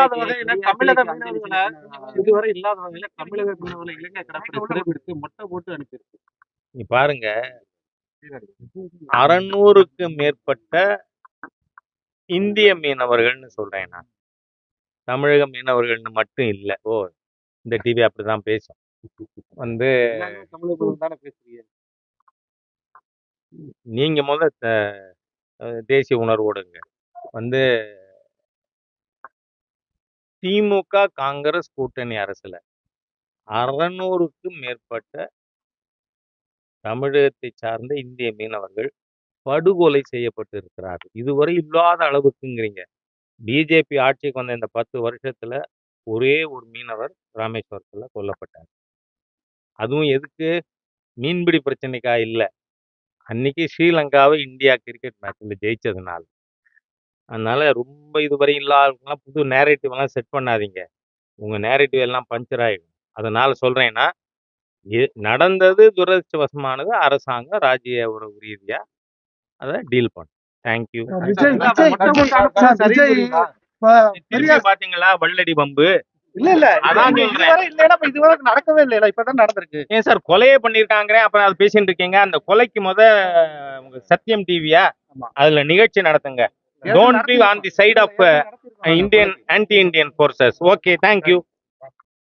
இல்லாத வகையில தமிழக மீனவர்களை இதுவரை இல்லாத வகையில தமிழக மீனவர்களை இலங்கை கடற்படை சிறைபிடித்து மொட்டை போட்டு அனுப்பியிருக்கு. நீ பாருங்க, 600க்கு மேற்பட்ட இந்திய மீனவர்கள்னு சொல்றேன் நான். தமிழக மீனவர்கள்னு மட்டும் இல்லை. இந்த டிவி அப்படிதான் பேசும். தமிழக தானே பேசுறீங்க. நீங்க தேசிய உணர்வோடுங்க திமுக காங்கிரஸ் கூட்டணி அரசுல 600க்கும் மேற்பட்ட தமிழகத்தை சார்ந்த இந்திய மீனவர்கள் படுகொலை செய்யப்பட்டு இருக்கிறார்கள். இதுவரை இல்லாத அளவுக்குங்கிறீங்க. பிஜேபி ஆட்சிக்கு வந்த இந்த 10 வருஷத்துல ஒரே ஒரு மீனவர் ராமேஸ்வரத்துல கொல்லப்பட்டார். அதுவும் எதுக்கு? மீன்பிடி பிரச்சனைக்கா இல்ல, அன்னைக்கு ஸ்ரீலங்காவை இந்தியா கிரிக்கெட் மேட்ச்ல ஜெயிச்சதுனால. அதனால ரொம்ப இதுவரை இல்லாதவங்களாம் புது நேரேட்டிவ் எல்லாம் செட் பண்ணாதீங்க. உங்க நேரேட்டிவ் எல்லாம் பஞ்சர் ஆயிடும். அதனால சொல்றேன்னா, நடந்தது துரதிருஷ்டவசமானது. அரசாங்கம் ராஜ்ய உறவு ரீதியா அதை டீல் பண்ணும். தேங்க்யூ. பாத்தீங்களா வள்ளடி பம்பு? நடக்கவே இல்ல, இப்பதான் நடந்திருக்கு. ஏன் சார் கொலையே பண்ணிருக்காங்க, அப்புறம் அது பேசிட்டு இருக்கீங்க? அந்த கொலைக்கு சத்தியம் டிவியா அதுல நிகழ்ச்சி நடத்துங்க. Don't be on the side of Indian anti Indian forces. Okay, thank you.